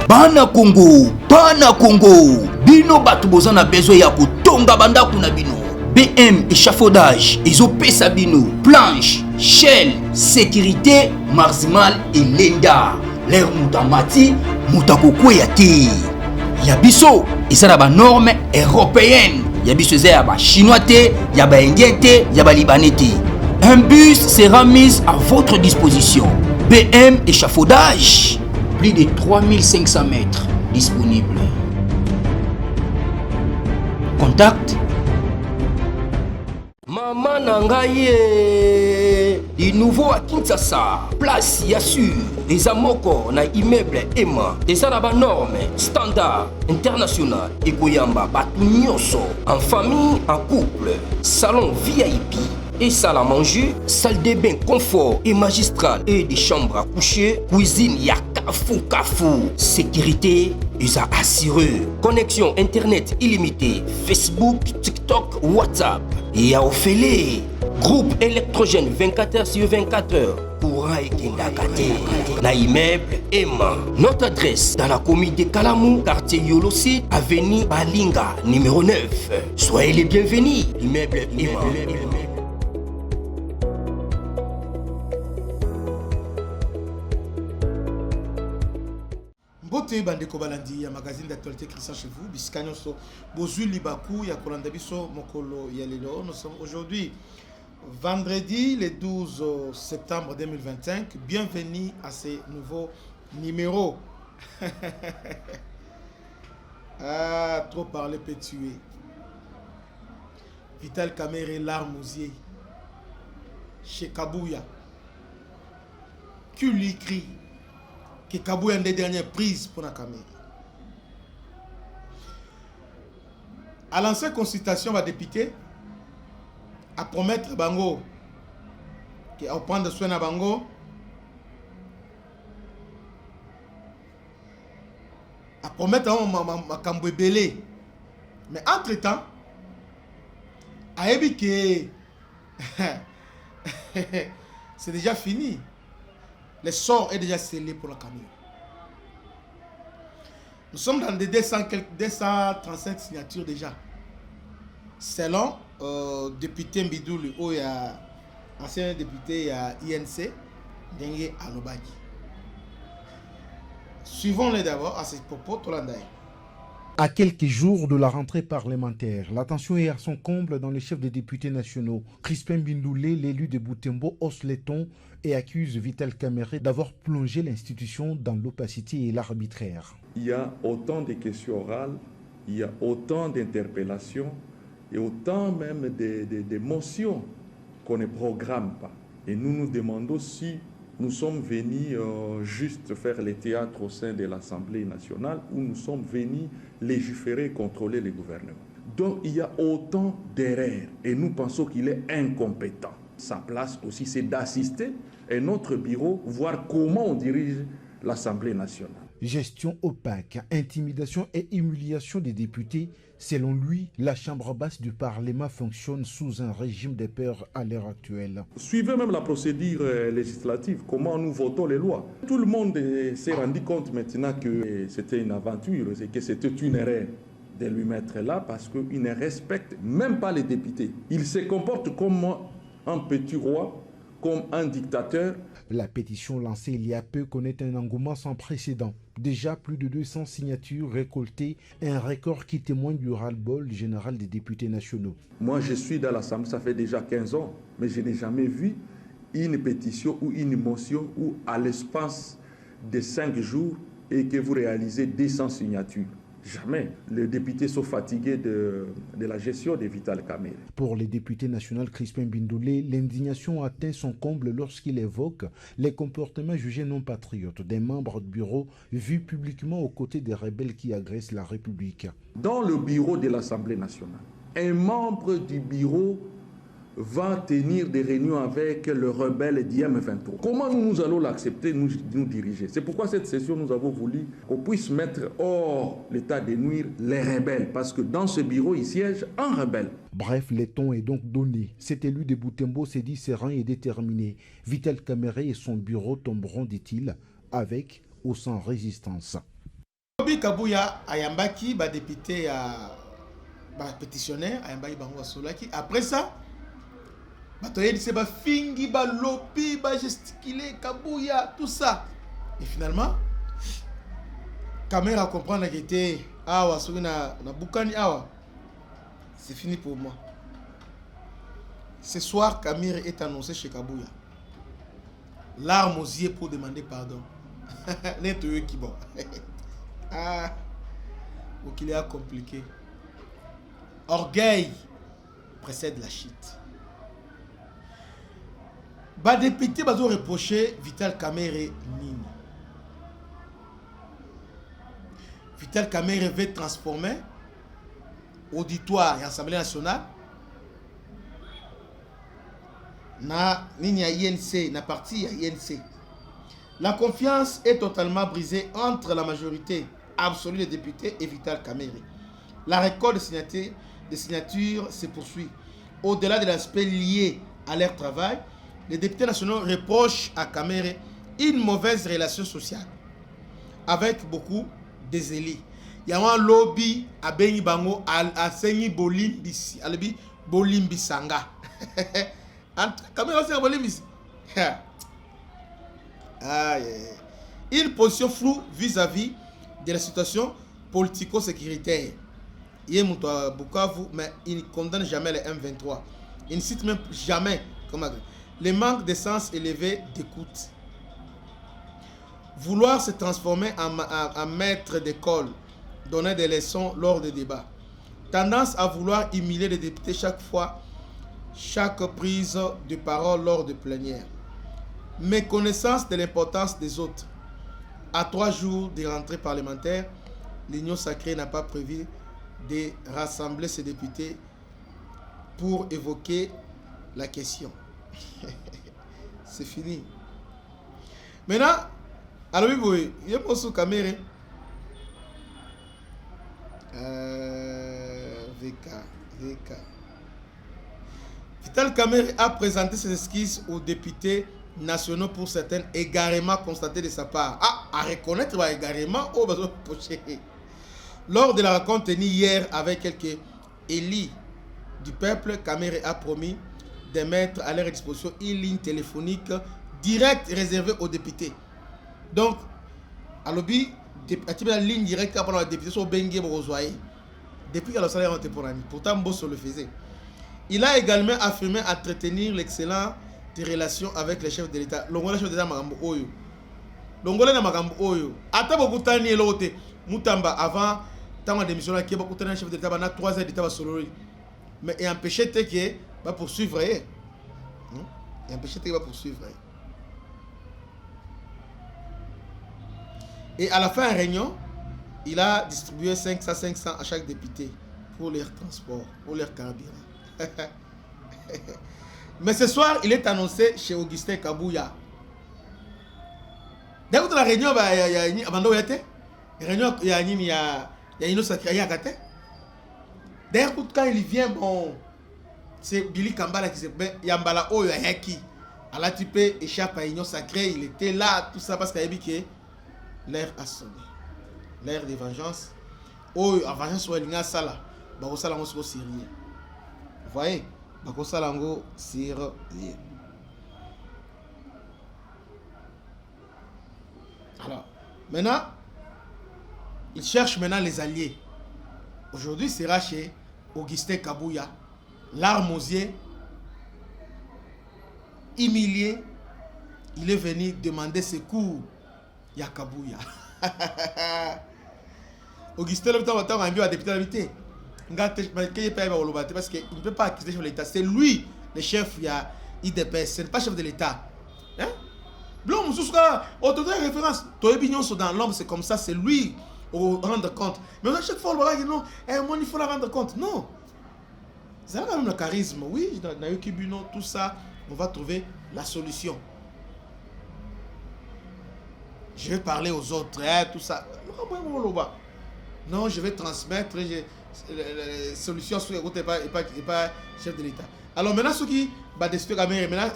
Bana Congo, bino batu bozana besoin ya kotonga bandaku na bino. BM échafaudage, ezopesa bino planche, shell, sécurité, maximal et lenda. L'air mutamati, mutakokweya te. Ya biso, ezala ba norme européenne. Ya biso ezala ba chinois te, ya ba indien te, ya ba libanais te. Un bus sera mis à votre disposition. BM échafaudage, plus de 3500 mètres disponibles. Contact Maman Nangaye, du nouveau à Kinshasa, place Yassur, des amoko na immeuble Emma, des arabes normes, standard, international, et Goyamba, Batunyoso, en famille, en couple, salon VIP, et salle à manger, salle de bain confort et magistral, et des chambres à coucher, cuisine Kafou, sécurité, USA assuré, connexion internet illimité, Facebook, TikTok, WhatsApp, et à Ophélie, groupe électrogène 24h/24h, courant et Kindakate, na immeuble Emma. Notre adresse dans la commune de Kalamou, quartier Yolosi, avenue Balinga, numéro 9. Soyez les bienvenus, immeuble Emma. Bote bandeko balandi ya magazine d'actualité Christian chez vous biskanyo so bozui libaku ya kolanda biso mokolo ya lelo. Nous sommes aujourd'hui vendredi le 12 septembre 2025. Bienvenue à ce nouveau numéro. Ah, trop parler peut tuer. Vital Kamerhe l'armousier chez Kabouya qui lui crie que Kabouya a des dernières prises pour la caméra. À l'ancienne consultation, va député à promettre Bango qui a prendre soin de Bango à promettre à Kamboué Belé. Mais entre-temps, a dit que c'est déjà fini. Le sort est déjà scellé pour la caméra. Nous sommes dans des 235 signatures déjà. Selon député Mbidouli, où il y a ancien député INC, Dengue Alobaki. Suivons-les d'abord à ces propos Tolandaï. À quelques jours de la rentrée parlementaire, la tension est à son comble dans les chefs des députés nationaux. Crispin Bindoulé, l'élu de Butembo, hausse les tons et accuse Vital Kamerhe d'avoir plongé l'institution dans l'opacité et l'arbitraire. Il y a autant de questions orales, il y a autant d'interpellations et autant même de motions qu'on ne programme pas. Et nous nous demandons si nous sommes venus juste faire le théâtre au sein de l'Assemblée nationale ou nous sommes venus légiférer et contrôler le gouvernement. Donc il y a autant d'erreurs et nous pensons qu'il est incompétent. Sa place aussi, c'est d'assister à notre bureau, voir comment on dirige l'Assemblée nationale. Gestion opaque, intimidation et humiliation des députés. Selon lui, la Chambre basse du Parlement fonctionne sous un régime de peur à l'heure actuelle. Suivez même la procédure législative, comment nous votons les lois. Tout le monde s'est rendu compte maintenant que c'était une aventure et que c'était une erreur de lui mettre là parce qu'il ne respecte même pas les députés. Il se comporte comme un petit roi, comme un dictateur. La pétition lancée il y a peu connaît un engouement sans précédent. Déjà plus de 200 signatures récoltées, un record qui témoigne du ras-le-bol général des députés nationaux. Moi, je suis dans l'Assemblée, ça fait déjà 15 ans, mais je n'ai jamais vu une pétition ou une motion où à l'espace de 5 jours et que vous réalisez 200 signatures. Jamais. Les députés sont fatigués de la gestion de Vital Kamerhe. Pour les députés nationaux Crispin Bindoulé, l'indignation atteint son comble lorsqu'il évoque les comportements jugés non patriotes des membres du bureau vus publiquement aux côtés des rebelles qui agressent la République. Dans le bureau de l'Assemblée nationale, un membre du bureau va tenir des réunions avec le rebelle d'IM23. Comment nous allons l'accepter, nous diriger? C'est pourquoi cette session, nous avons voulu qu'on puisse mettre hors l'état de nuire les rebelles, parce que dans ce bureau, il siège un rebelle. Bref, le ton est donc donné. Cet élu de Butembo s'est dit serein et déterminé. Vital Kamerhe et son bureau tomberont, dit-il, avec ou sans résistance. Kabuya ayambaki ba député ba pétitionnaire ayambaki bango solaki. Après ça batoyeli se ba fingi ba lobby ba gesticuler Kabuya tout ça. Et finalement Kamere comprendre que était awa soki na bukani awa c'est fini pour moi. Ce soir Kamere est annoncé chez Kabuya. Larmes aux yeux pour demander pardon. N'est eux qui bon. Ah, ou qu'il est compliqué. Orgueil précède la chute. Bah député bah reproché Vital Kamere Nini. Vital Kamere veut transformer auditoire et Assemblée nationale na nini ya INC na parti ya INC. La confiance est totalement brisée entre la majorité absolue des députés et Vital Kamere. La récolte des signatures se poursuit. Au-delà de l'aspect lié à leur travail, les députés nationaux reprochent à Kamere une mauvaise relation sociale avec beaucoup des élus. Il y a un lobby à Bengi Bango à Sengi Bolimbisi, à l'obbi Bolimbisanga. Kamere aussi à Bolimbisi. Une position floue vis-à-vis de la situation politico-sécuritaire. Il est à Bukavu, mais il ne condamne jamais les M23. Il ne cite même jamais les manques de sens élevé d'écoute. Vouloir se transformer en maître d'école, donner des leçons lors des débats. Tendance à vouloir humilier les députés chaque prise de parole lors de plénière. Méconnaissance de l'importance des autres. À 3 jours de rentrée parlementaire, l'Union sacrée n'a pas prévu de rassembler ses députés pour évoquer la question. C'est fini. Maintenant, alors oui, il y a aussi Kamere. VK. Vital Kamere a présenté ses esquisses aux députés nationaux pour certains égarements constatés de sa part. À reconnaître l'égarement au besoin poché. Lors de la rencontre tenue hier avec quelques élus du peuple, Kamere a promis de mettre à leur disposition une ligne téléphonique directe réservée aux députés. Donc, à l'objet, la ligne directe pour les députés sont bengués depuis que le salaire était pour l'année. Pourtant, Mbosso le faisait. Il a également affirmé entretenir l'excellent des relations avec les chefs de l'État. Longola chef de l'État magambo oyo. Longola na magambo oyo. Ata bokutani elote mutamba avant tant de démission là qui bokutani chef de l'État bana 3 heures d'État ba solori. Mais et empêcher te que va poursuivre. Et empêcher te va poursuivre. Et à la fin de la réunion, il a distribué 500 à chaque député pour leur transport, pour leur carburant. Mais ce soir, il est annoncé chez Augustin Kabuya. D'ailleurs, la réunion, il y a une sacrée. D'ailleurs, quand il vient, bon, c'est Billy Kambala qui s'est fait. Yambala Oyo Ayaki. Alors, tu peux échapper à l'union sacrée. Il était là, tout ça, parce qu'il a dit que l'air a sonné. L'air de vengeance. Oyo, la vengeance soit l'ingé sala. Bah, ça, là, on se sérieux. Vous voyez? Bakosalango sire lié. Alors, maintenant, il cherche maintenant les alliés. Aujourd'hui, c'est chez Augustin Kabuya, l'arme aux yeux, humilié. Il est venu demander secours. Ya Kabuya. Augustin le temps a envié à député d'invité. Parce qu'il ne peut pas accuser le chef de l'État. C'est lui le chef de l'IDPS. Ce n'est pas le chef de l'État. Hein? Blum, on te donne référence. Tous les opinions sont dans l'ombre, c'est comme ça, c'est lui au rendre compte. Mais à chaque fois, on va dire non, moi, il faut la rendre compte. Non. C'est quand même le charisme. Oui, dans Yokibino, tout ça, on va trouver la solution. Je vais parler aux autres, tout ça. Non, je vais transmettre. Les solutions sont et pas chef de l'État. Alors maintenant, ce qui va décider maintenant,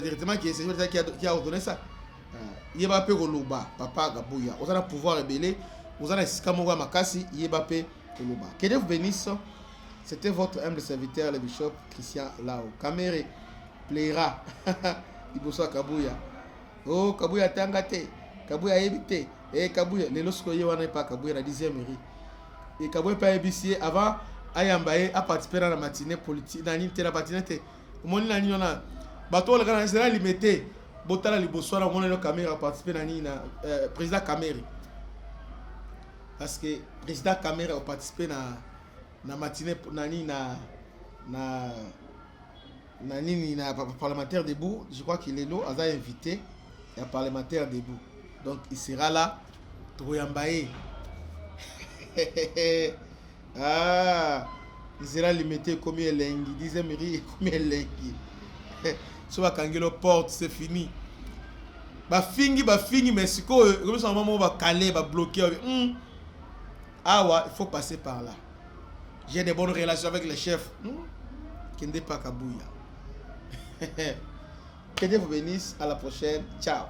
directement qui est chef de l'État qui a ordonné ça. Il va payer au Loba, papa Gabuya. On a pouvoir rebeller vous avez Sikamoga Makasi, Yebape, Koloba. Que Dieu vous bénisse. C'était votre humble serviteur, le bishop Christian Lao. Kamere plaira. Iboso Kabuya. Oh, Kabuya Tangate. Kabuya Ebite. Eh, Kabuya. Les lorsque y a pas Kabuya, la 10e mairie. Et Kabuya pas ébissé avant. Ayambaye a participé dans la matinée politique. Dans la matinée. Mon nani on a. Bateau le grand général limité. Botala Liboso, on a le caméra a participé dans la président Kamere. Parce que le président Kamere a participé dans la matinée na parlementaire debout. Je crois qu'il est là, il a invité un parlementaire debout. Donc il sera là. Troyambaye. Ah, il sera limité comme il est l'engi. 10e mairie comme il est l'engi. Si va kangelo porte, c'est fini. Bafingi, mais si comme ça, on va caler, va bloquer. Ah ouais, il faut passer par là. J'ai des bonnes relations avec les chefs. Kende pas Kabuya. Que Dieu vous bénisse. À la prochaine. Ciao.